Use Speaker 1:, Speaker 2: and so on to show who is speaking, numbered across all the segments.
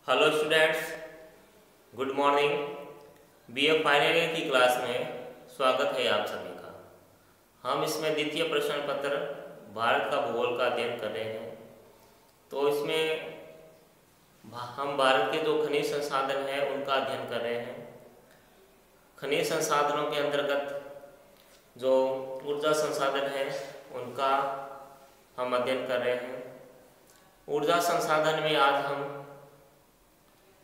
Speaker 1: Hello students, good morning. BA final year की class में स्वागत है आप सभी का। हम इसमें द्वितीय प्रश्न पत्र भारत का भूगोल का अध्ययन कर रहे हैं। तो इसमें हम भारत के जो खनिज संसाधन हैं उनका अध्ययन कर रहे हैं। खनिज संसाधनों के अंतर्गत जो ऊर्जा संसाधन है उनका हम अध्ययन कर रहे हैं। ऊर्जा संसाधन में आज हम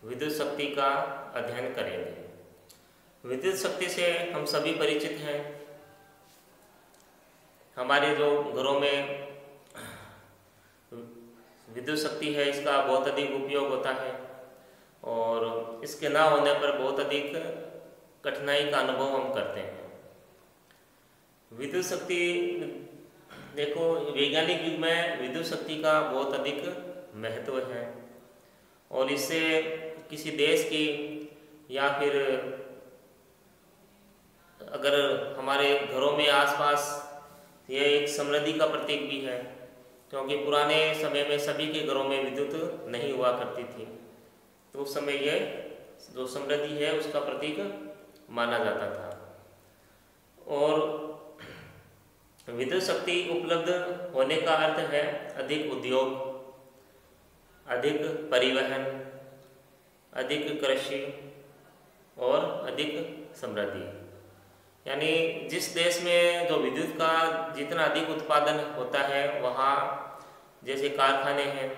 Speaker 1: विद्युत शक्ति का अध्ययन करेंगे। विद्युत शक्ति से हम सभी परिचित हैं। हमारे जो घरों में विद्युत शक्ति है इसका बहुत अधिक उपयोग होता है और इसके ना होने पर बहुत अधिक कठिनाई का अनुभव हम करते हैं। विद्युत शक्ति देखो, वैज्ञानिक युग में विद्युत शक्ति का बहुत अधिक महत्व है और इससे किसी देश की या फिर अगर हमारे घरों में आसपास यह एक समृद्धि का प्रतीक भी है, क्योंकि पुराने समय में सभी के घरों में विद्युत नहीं हुआ करती थी। तो उस समय यह जो समृद्धि है उसका प्रतीक माना जाता था। और विद्युत शक्ति उपलब्ध होने का अर्थ है अधिक उद्योग, अधिक परिवहन, अधिक कृषि और अधिक समृद्धि। यानी जिस देश में जो विद्युत का जितना अधिक उत्पादन होता है वहाँ जैसे कारखाने हैं,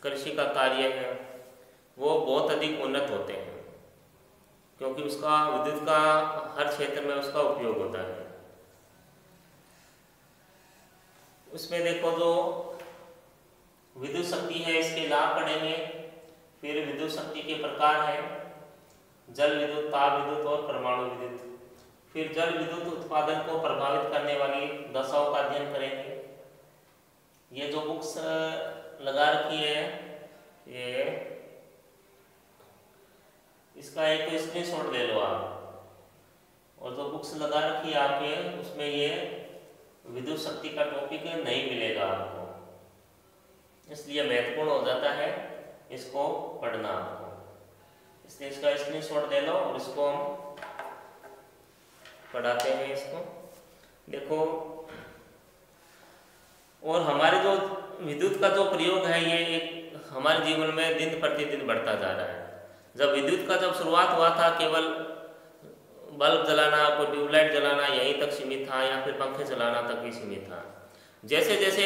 Speaker 1: कृषि का कार्य है, वो बहुत अधिक उन्नत होते हैं, क्योंकि उसका विद्युत का हर क्षेत्र में उसका उपयोग होता है। उसमें देखो जो विद्युत शक्ति है इसके लाभ पढ़ेंगे। फिर विद्युत शक्ति के प्रकार हैं जल विद्युत, ताप विद्युत और परमाणु विद्युत। फिर जल विद्युत उत्पादन को प्रभावित करने वाली दशाओं का अध्ययन करेंगे। ये जो बुक्स लगा रखी है ये इसका एक तो स्क्रीनशॉट ले लो आप, और जो बुक्स लगा रखी है आपके उसमें ये विद्युत शक्ति का टॉपिक नहीं मिलेगा आपको, इसलिए महत्वपूर्ण हो जाता है इसको पढ़ना आपको। इसलिए इसका स्क्रीनशॉट ले लो और इसको हम पढ़ाते हैं। इसको देखो, और हमारे जो विद्युत का जो प्रयोग है ये एक हमारे जीवन में दिन प्रतिदिन बढ़ता जा रहा है। जब विद्युत का जब शुरुआत हुआ था केवल बल्ब जलाना, कोई ट्यूबलाइट जलाना यहीं तक सीमित था या फिर पंखे चलाना तक ही सीमित था। जैसे जैसे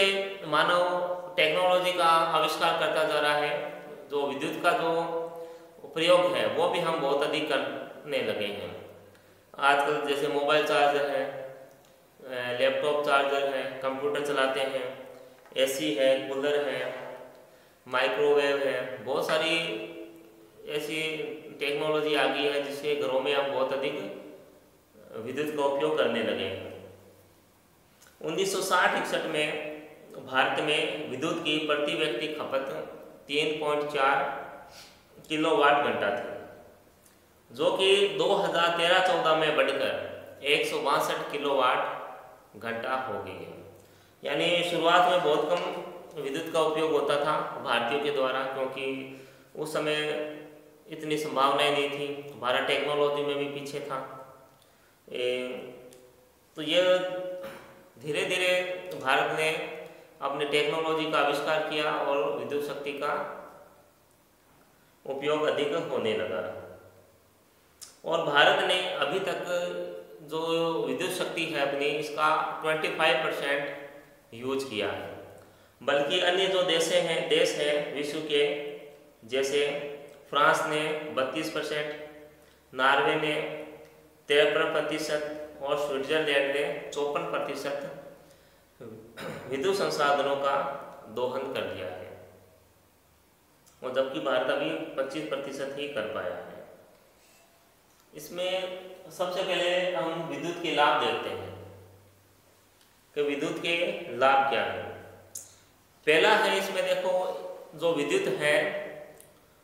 Speaker 1: मानव टेक्नोलॉजी का आविष्कार करता जा रहा है, जो विद्युत का जो प्रयोग है वो भी हम बहुत अधिक करने लगे हैं। आजकल जैसे मोबाइल चार्जर है, लैपटॉप चार्जर है, कंप्यूटर चलाते हैं, एसी है, कूलर है, माइक्रोवेव है, बहुत सारी ऐसी टेक्नोलॉजी आ गई है जिससे घरों में हम बहुत अधिक विद्युत का उपयोग करने लगे हैं। 1960-61 में भारत में विद्युत की प्रति व्यक्ति खपत 3.4 किलोवाट घंटा थी, जो कि 2013-14 में बढ़कर 162 किलोवाट घंटा हो गई है। यानी शुरुआत में बहुत कम विद्युत का उपयोग होता था भारतीयों के द्वारा, क्योंकि उस समय इतनी संभावनाएं नहीं थी, भारत टेक्नोलॉजी में भी पीछे था। तो ये धीरे धीरे भारत ने अपने टेक्नोलॉजी का आविष्कार किया और विद्युत शक्ति का उपयोग अधिक होने लगा। और भारत ने अभी तक जो विद्युत शक्ति है अपनी इसका 25% यूज किया है, बल्कि अन्य जो देश हैं विश्व के, जैसे फ्रांस ने 32%, नॉर्वे ने 53% और स्विट्जरलैंड ने 54% विद्युत संसाधनों का दोहन कर दिया है, और जबकि भारत अभी 25% ही कर पाया है। इसमें सबसे पहले हम विद्युत के लाभ देखते हैं कि विद्युत के लाभ क्या है। पहला है, इसमें देखो जो विद्युत है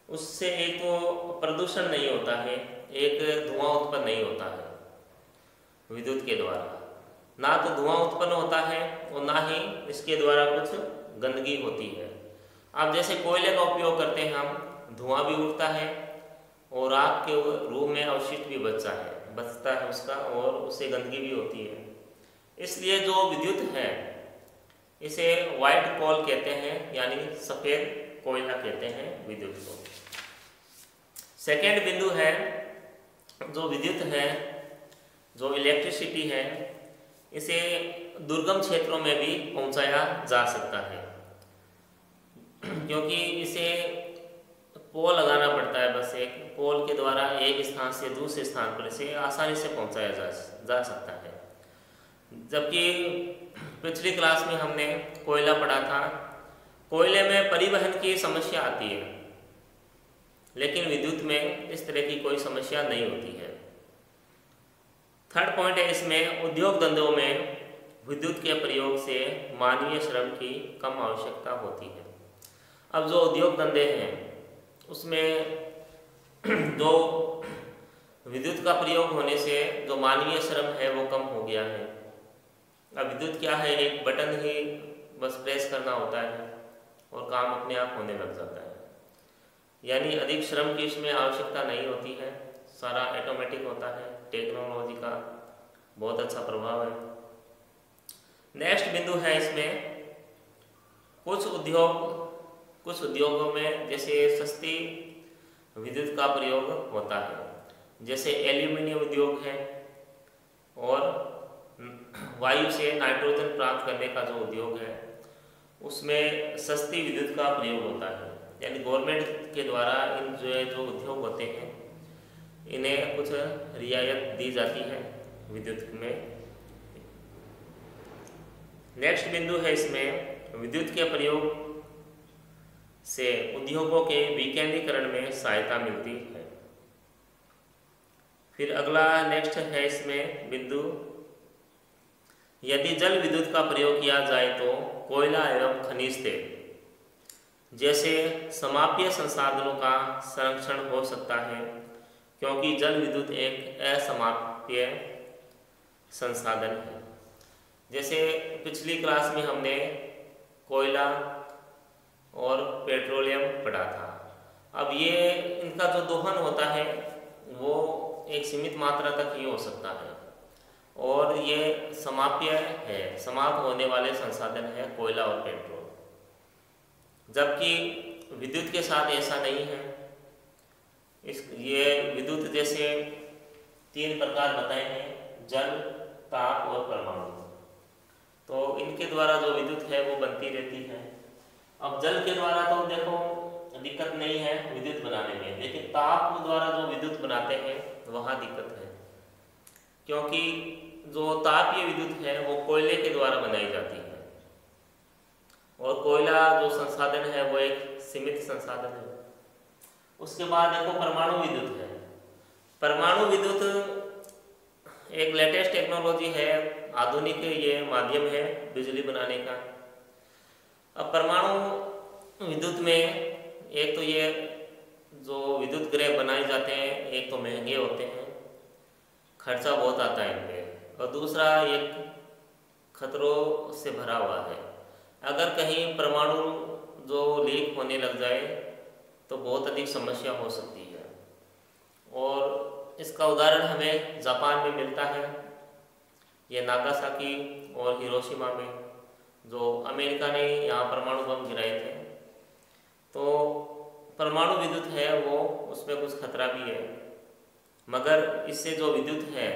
Speaker 1: उससे एक तो प्रदूषण नहीं होता है, एक धुआं उत्पन्न नहीं होता है। विद्युत के द्वारा ना तो धुआं उत्पन्न होता है और ना ही इसके द्वारा कुछ गंदगी होती है। अब जैसे कोयले का उपयोग करते हैं हम धुआं भी उठता है और आग के रूप में अवशिष्ट भी बचता है उसका, और उससे गंदगी भी होती है। इसलिए जो विद्युत है इसे वाइट कोल कहते हैं, यानी सफ़ेद कोयला कहते हैं विद्युत को। सेकेंड बिंदु है, जो विद्युत है, जो इलेक्ट्रिसिटी है, इसे दुर्गम क्षेत्रों में भी पहुंचाया जा सकता है, क्योंकि इसे पोल लगाना पड़ता है। बस एक पोल के द्वारा एक स्थान से दूसरे स्थान पर इसे आसानी से पहुंचाया जा सकता है। जबकि पिछली क्लास में हमने कोयला पढ़ा था, कोयले में परिवहन की समस्या आती है, लेकिन विद्युत में इस तरह की कोई समस्या नहीं होती है। थर्ड पॉइंट है इसमें, उद्योग धंधों में विद्युत के प्रयोग से मानवीय श्रम की कम आवश्यकता होती है। अब जो उद्योग धंधे हैं उसमें जो विद्युत का प्रयोग होने से जो मानवीय श्रम है वो कम हो गया है। अब विद्युत क्या है, एक बटन ही बस प्रेस करना होता है और काम अपने आप होने लग जाता है, यानी अधिक श्रम की इसमें आवश्यकता नहीं होती है, सारा ऑटोमेटिक होता है। टेक्नोलॉजी का बहुत अच्छा प्रभाव है। नेक्स्ट बिंदु है इसमें, कुछ उद्योगों में जैसे सस्ती विद्युत का प्रयोग होता है, जैसे एल्यूमिनियम उद्योग है, और वायु से नाइट्रोजन प्राप्त करने का जो उद्योग है उसमें सस्ती विद्युत का प्रयोग होता है, यानी गवर्नमेंट के द्वारा इन जो उद्योग होते हैं इन्हें कुछ रियायत दी जाती है विद्युत में। नेक्स्ट बिंदु है इसमें, विद्युत के प्रयोग से उद्योगों के विकेंद्रीकरण में सहायता मिलती है। फिर अगला नेक्स्ट है इसमें बिंदु, यदि जल विद्युत का प्रयोग किया जाए तो कोयला एवं खनिज तेल जैसे समाप्य संसाधनों का संरक्षण हो सकता है, क्योंकि जल विद्युत एक असमाप्य संसाधन है। जैसे पिछली क्लास में हमने कोयला और पेट्रोलियम पढ़ा था। अब ये इनका जो दोहन होता है वो एक सीमित मात्रा तक ही हो सकता है, और ये समाप्य है, समाप्त होने वाले संसाधन है कोयला और पेट्रोल। जबकि विद्युत के साथ ऐसा नहीं है। ये विद्युत जैसे 3 प्रकार बताए हैं, जल, ताप और परमाणु, तो इनके द्वारा जो विद्युत है वो बनती रहती है। अब जल के द्वारा तो देखो दिक्कत नहीं है विद्युत बनाने में, लेकिन ताप द्वारा जो विद्युत बनाते हैं वहाँ दिक्कत है, क्योंकि जो तापीय विद्युत है वो कोयले के द्वारा बनाई जाती है, और कोयला जो संसाधन है वो एक सीमित संसाधन है। उसके बाद देखो परमाणु विद्युत है। परमाणु विद्युत एक लेटेस्ट टेक्नोलॉजी है, आधुनिक ये माध्यम है बिजली बनाने का। अब परमाणु विद्युत में एक तो ये जो विद्युत गृह बनाए जाते हैं, एक तो महंगे होते हैं, खर्चा बहुत आता है इनमें, और दूसरा एक खतरों से भरा हुआ है। अगर कहीं परमाणु जो लीक होने लग जाए तो बहुत अधिक समस्या हो सकती है, और इसका उदाहरण हमें जापान में मिलता है। ये नागासाकी और हिरोशिमा में जो अमेरिका ने यहाँ परमाणु बम गिराए थे, तो परमाणु विद्युत है वो उसमें कुछ खतरा भी है, मगर इससे जो विद्युत है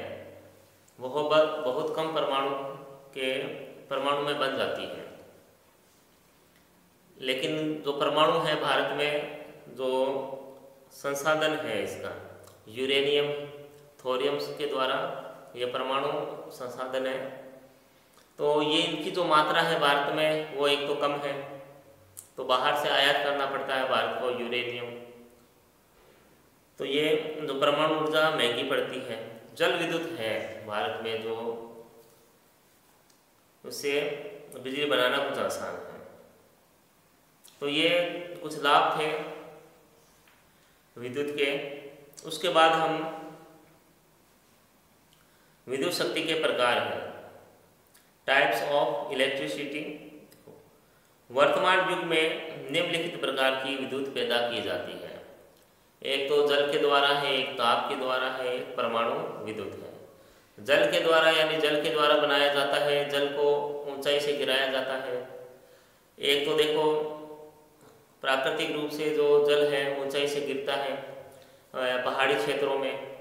Speaker 1: वो बहुत कम परमाणु में बन जाती है। लेकिन जो परमाणु है भारत में जो संसाधन है इसका यूरेनियम, थोरियम के द्वारा ये परमाणु संसाधन है, तो ये इनकी जो मात्रा है भारत में वो एक तो कम है, तो बाहर से आयात करना पड़ता है भारत को यूरेनियम, तो ये जो परमाणु ऊर्जा महंगी पड़ती है। जल विद्युत है भारत में जो उससे बिजली बनाना कुछ आसान है। तो ये कुछ लाभ थे विद्युत के। उसके बाद हम विद्युत शक्ति के प्रकार हैं, टाइप्स ऑफ इलेक्ट्रिसिटी। वर्तमान युग में निम्नलिखित प्रकार की विद्युत पैदा की जाती है। एक तो जल के द्वारा है, एक ताप के द्वारा है, एक परमाणु विद्युत है। जल के द्वारा यानी जल के द्वारा बनाया जाता है, जल को ऊंचाई से गिराया जाता है। एक तो देखो प्राकृतिक रूप से जो जल है ऊंचाई से गिरता है, पहाड़ी क्षेत्रों में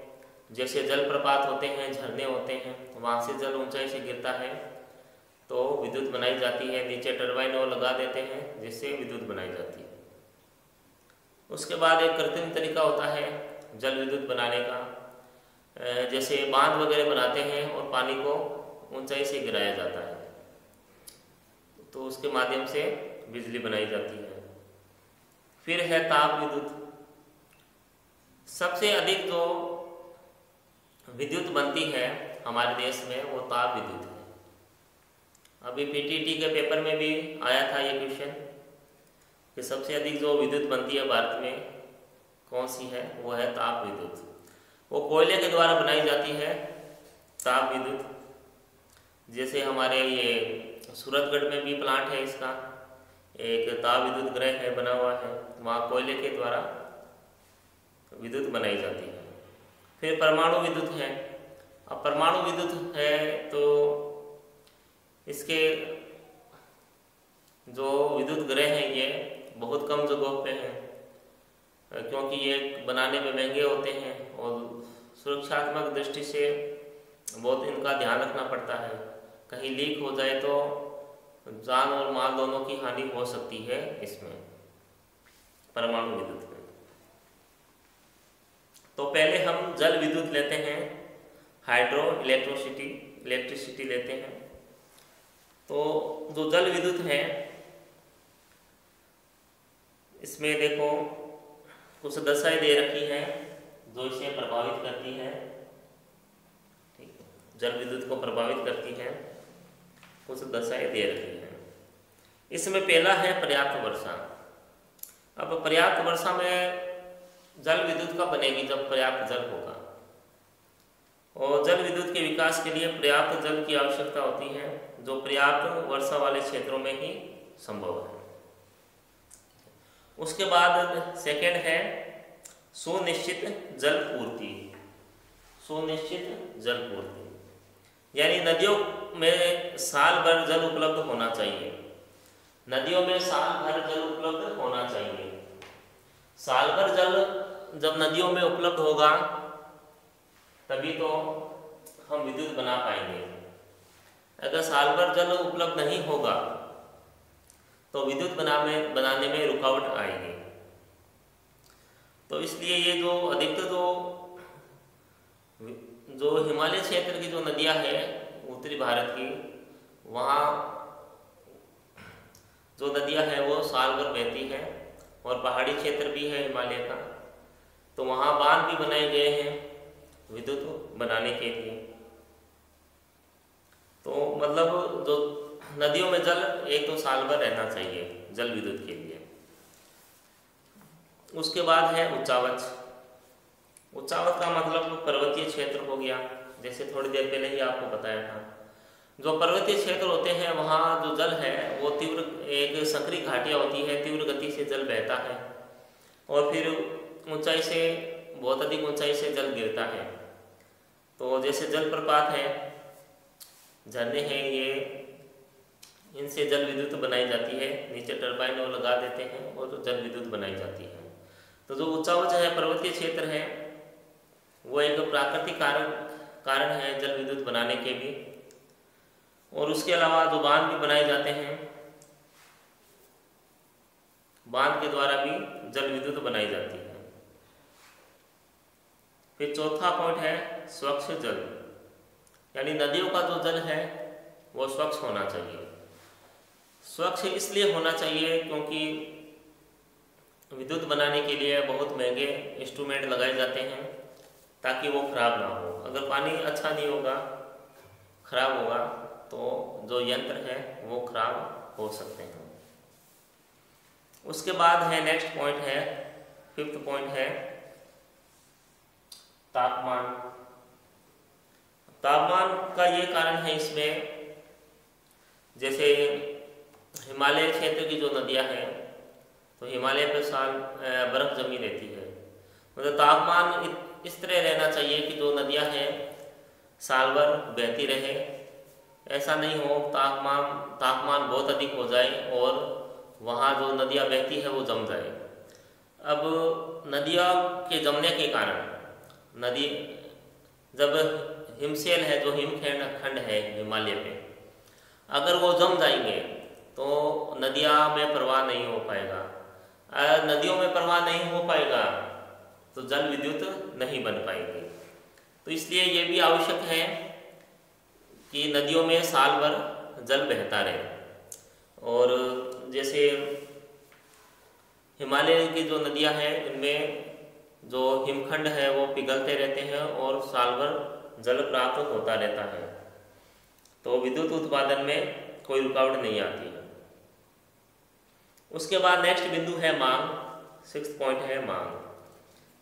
Speaker 1: जैसे जलप्रपात होते हैं, झरने होते हैं, वहाँ से जल ऊंचाई से गिरता है तो विद्युत बनाई जाती है। नीचे टरबाइन और लगा देते हैं जिससे विद्युत बनाई जाती है। उसके बाद एक कृत्रिम तरीका होता है जल विद्युत बनाने का, जैसे बांध वगैरह बनाते हैं और पानी को ऊंचाई से गिराया जाता है तो उसके माध्यम से बिजली बनाई जाती है। फिर है ताप विद्युत। सबसे अधिक जो विद्युत बनती है हमारे देश में वो ताप विद्युत है। अभी पीटीटी के पेपर में भी आया था ये क्वेश्चन कि सबसे अधिक जो विद्युत बनती है भारत में कौन सी है, वो है ताप विद्युत। वो कोयले के द्वारा बनाई जाती है ताप विद्युत। जैसे हमारे ये सूरतगढ़ में भी प्लांट है इसका, एक ताप विद्युत गृह है बना हुआ है, वहाँ कोयले के द्वारा विद्युत बनाई जाती है। फिर परमाणु विद्युत है। अब परमाणु विद्युत है तो इसके जो विद्युत गृह हैं ये बहुत कम जगहों पे हैं, क्योंकि ये बनाने में महंगे होते हैं और सुरक्षात्मक दृष्टि से बहुत इनका ध्यान रखना पड़ता है। कहीं लीक हो जाए तो जान और माल दोनों की हानि हो सकती है इसमें परमाणु विद्युत में। तो पहले हम जल विद्युत लेते हैं, हाइड्रो इलेक्ट्रिसिटी लेते हैं। तो जो जल विद्युत है इसमें देखो कुछ दशाएं दे रखी हैं जो इसे प्रभावित करती है, ठीक है, जल विद्युत को प्रभावित करती है, कुछ दशाएं दे रखी हैं। इसमें पहला है पर्याप्त वर्षा। अब पर्याप्त वर्षा में जल विद्युत कब बनेगी, जब पर्याप्त जल होगा। और जल विद्युत के विकास के लिए पर्याप्त जल की आवश्यकता होती है जो पर्याप्त वर्षा वाले क्षेत्रों में ही संभव है। उसके बाद सेकंड है सुनिश्चित जल पूर्ति। सुनिश्चित जल पूर्ति यानी नदियों में साल भर जल उपलब्ध होना चाहिए। नदियों में साल भर जल उपलब्ध होना चाहिए। साल भर जल जब नदियों में उपलब्ध होगा तभी तो हम विद्युत बना पाएंगे। अगर साल भर जल उपलब्ध नहीं होगा तो विद्युत बनाने में रुकावट आएगी। तो इसलिए ये जो अधिकतर जो हिमालय क्षेत्र की जो नदियां हैं उत्तरी भारत की, वहाँ जो नदियां हैं वो साल भर बहती हैं और पहाड़ी क्षेत्र भी है हिमालय का, तो वहाँ बांध भी बनाए गए हैं विद्युत बनाने के लिए। तो मतलब जो नदियों में जल एक तो साल भर रहना चाहिए जल विद्युत के लिए। उसके बाद है उच्चावच। उच्चावच का मतलब पर्वतीय क्षेत्र हो गया, जैसे थोड़ी देर पहले ही आपको बताया था। जो पर्वतीय क्षेत्र होते हैं वहाँ जो जल है वो तीव्र एक संकरी घाटियाँ होती है, तीव्र गति से जल बहता है और फिर ऊंचाई से बहुत अधिक ऊंचाई से जल गिरता है। तो जैसे जलप्रपात है, झरने हैं, ये इनसे जल विद्युत बनाई जाती है। नीचे टरबाइन और लगा देते हैं और जल विद्युत बनाई जाती है। तो जो उच्चावच है पर्वतीय क्षेत्र है वो एक प्राकृतिक कारण है जल विद्युत बनाने के भी। और उसके अलावा जो बांध भी बनाए जाते हैं, बांध के द्वारा भी जल विद्युत बनाई जाती है। फिर चौथा पॉइंट है स्वच्छ जल, यानी नदियों का जो जल है वो स्वच्छ होना चाहिए। स्वच्छ इसलिए होना चाहिए क्योंकि विद्युत बनाने के लिए बहुत महंगे इंस्ट्रूमेंट लगाए जाते हैं ताकि वो खराब ना हो। अगर पानी अच्छा नहीं होगा, खराब होगा, तो जो यंत्र है वो खराब हो सकते हैं। उसके बाद है नेक्स्ट पॉइंट है, फिफ्थ पॉइंट है तापमान। तापमान का ये कारण है इसमें, जैसे हिमालय क्षेत्र की जो नदियां हैं तो हिमालय पर साल बर्फ जमी रहती है, मतलब तापमान इस तरह रहना चाहिए कि जो नदियाँ हैं साल भर बहती रहे। ऐसा नहीं हो तापमान तापमान बहुत अधिक हो जाए और वहाँ जो नदियाँ बहती है वो जम जाए। अब नदियाँ के जमने के कारण नदी जब हिमशैल है, जो हिमखंड खंड है हिमालय पे, अगर वो जम जाएंगे तो नदियाँ में प्रवाह नहीं हो पाएगा। अगर नदियों में प्रवाह नहीं हो पाएगा तो जल विद्युत नहीं बन पाएगी। तो इसलिए ये भी आवश्यक है कि नदियों में साल भर जल बहता रहे। और जैसे हिमालय की जो नदियाँ हैं उनमें जो हिमखंड है वो पिघलते रहते हैं और साल भर जल प्राप्त होता रहता है, तो विद्युत उत्पादन में कोई रुकावट नहीं आती है। उसके बाद नेक्स्ट बिंदु है मांग। 6th पॉइंट है मांग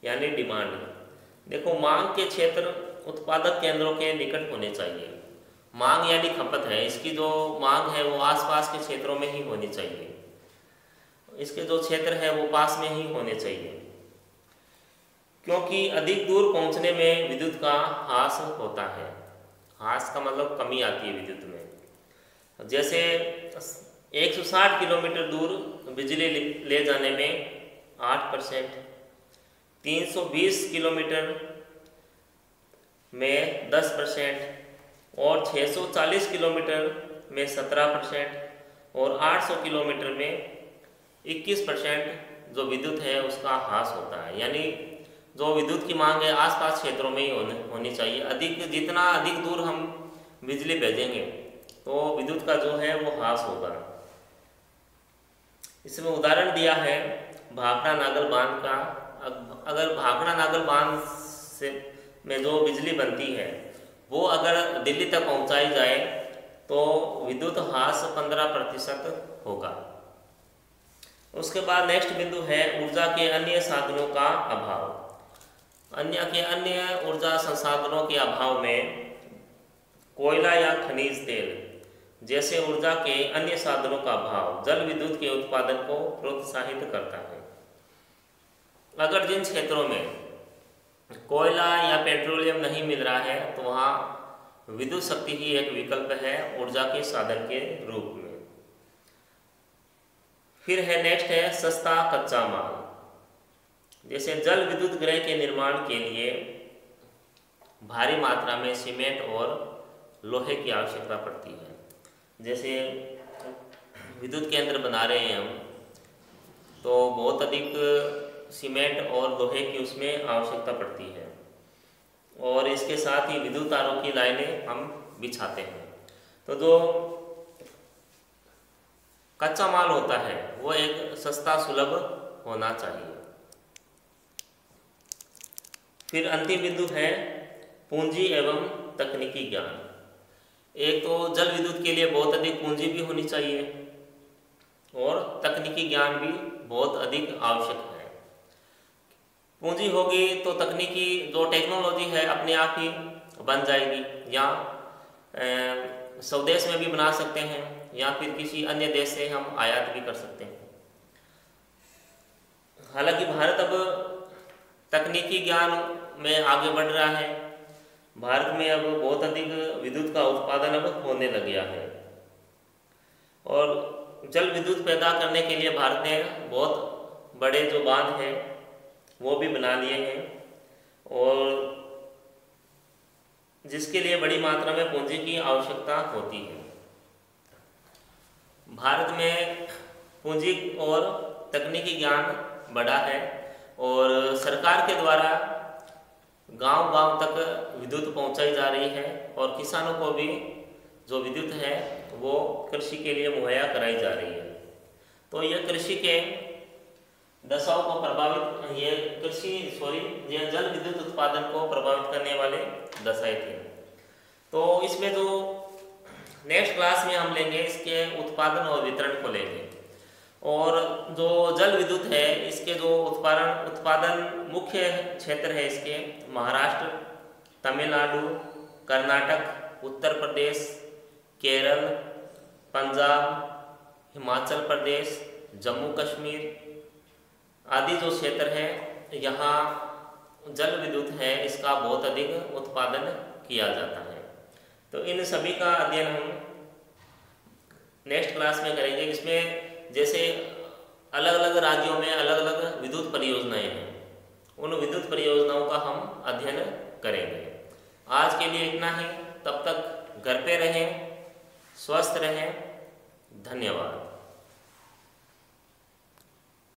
Speaker 1: यानी डिमांड। देखो, मांग के क्षेत्र उत्पादक केंद्रों के निकट होने चाहिए। मांग यानी खपत है, इसकी जो मांग है वो आसपास के क्षेत्रों में ही होनी चाहिए। इसके जो क्षेत्र है वो पास में ही होने चाहिए, क्योंकि अधिक दूर पहुंचने में विद्युत का ह्रास होता है। ह्रास का मतलब कमी आती है विद्युत में। जैसे 160 किलोमीटर दूर बिजली ले जाने में 8%, 320 किलोमीटर में 10% और 640 किलोमीटर में 17% और 800 किलोमीटर में 21% जो विद्युत है उसका ह्रास होता है। यानी जो विद्युत की मांग है आसपास क्षेत्रों में ही होनी चाहिए। जितना अधिक दूर हम बिजली भेजेंगे तो विद्युत का जो है वो ह्रास होगा। इसमें उदाहरण दिया है भाखड़ा नागल बांध का। अगर भाखड़ा नागल बांध से में जो बिजली बनती है वो अगर दिल्ली तक पहुंचाई जाए तो विद्युत ह्रास 15% होगा। उसके बाद नेक्स्ट बिंदु है ऊर्जा के अन्य साधनों का अभाव। अन्य ऊर्जा संसाधनों के अभाव में कोयला या खनिज तेल जैसे ऊर्जा के अन्य साधनों का अभाव जल विद्युत के उत्पादन को प्रोत्साहित करता है। अगर जिन क्षेत्रों में कोयला या पेट्रोलियम नहीं मिल रहा है तो वहाँ विद्युत शक्ति ही एक विकल्प है ऊर्जा के साधन के रूप में। फिर है नेक्स्ट है सस्ता कच्चा माल। जैसे जल विद्युत गृह के निर्माण के लिए भारी मात्रा में सीमेंट और लोहे की आवश्यकता पड़ती है। जैसे विद्युत केंद्र बना रहे हैं हम, तो बहुत अधिक सीमेंट और लोहे की उसमें आवश्यकता पड़ती है और इसके साथ ही विद्युत तारों की लाइनें हम बिछाते हैं। तो जो कच्चा माल होता है वो एक सस्ता सुलभ होना चाहिए। फिर अंतिम बिंदु है पूंजी एवं तकनीकी ज्ञान। एक तो जल विद्युत के लिए बहुत अधिक पूंजी भी होनी चाहिए और तकनीकी ज्ञान भी बहुत अधिक आवश्यक है। पूंजी होगी तो तकनीकी जो टेक्नोलॉजी है अपने आप ही बन जाएगी, या स्वदेश में भी बना सकते हैं या फिर किसी अन्य देश से हम आयात भी कर सकते हैं। हालांकि भारत अब तकनीकी ज्ञान में आगे बढ़ रहा है। भारत में अब बहुत अधिक विद्युत का उत्पादन अब होने लग गया है और जल विद्युत पैदा करने के लिए भारत ने बहुत बड़े जो बांध हैं वो भी बना लिए हैं और जिसके लिए बड़ी मात्रा में पूंजी की आवश्यकता होती है। भारत में पूंजी और तकनीकी ज्ञान बढ़ा है और सरकार के द्वारा गांव-गांव तक विद्युत पहुंचाई जा रही है और किसानों को भी जो विद्युत है वो कृषि के लिए मुहैया कराई जा रही है। तो यह कृषि के दशाओं को प्रभावित ये जल विद्युत उत्पादन को प्रभावित करने वाले दशाएं थे। तो इसमें जो नेक्स्ट क्लास में हम लेंगे इसके उत्पादन और वितरण को लेंगे और जो जल विद्युत है इसके जो उत्पादन मुख्य क्षेत्र है इसके महाराष्ट्र, तमिलनाडु, कर्नाटक, उत्तर प्रदेश, केरल, पंजाब, हिमाचल प्रदेश, जम्मू कश्मीर आदि जो क्षेत्र है यहाँ जल विद्युत है इसका बहुत अधिक उत्पादन किया जाता है। तो इन सभी का अध्ययन हम नेक्स्ट क्लास में करेंगे। इसमें जैसे अलग अलग राज्यों में अलग अलग विद्युत परियोजनाएं हैं, उन विद्युत परियोजनाओं का हम अध्ययन करेंगे। आज के लिए इतना ही, तब तक घर पे रहें, स्वस्थ रहें। धन्यवाद।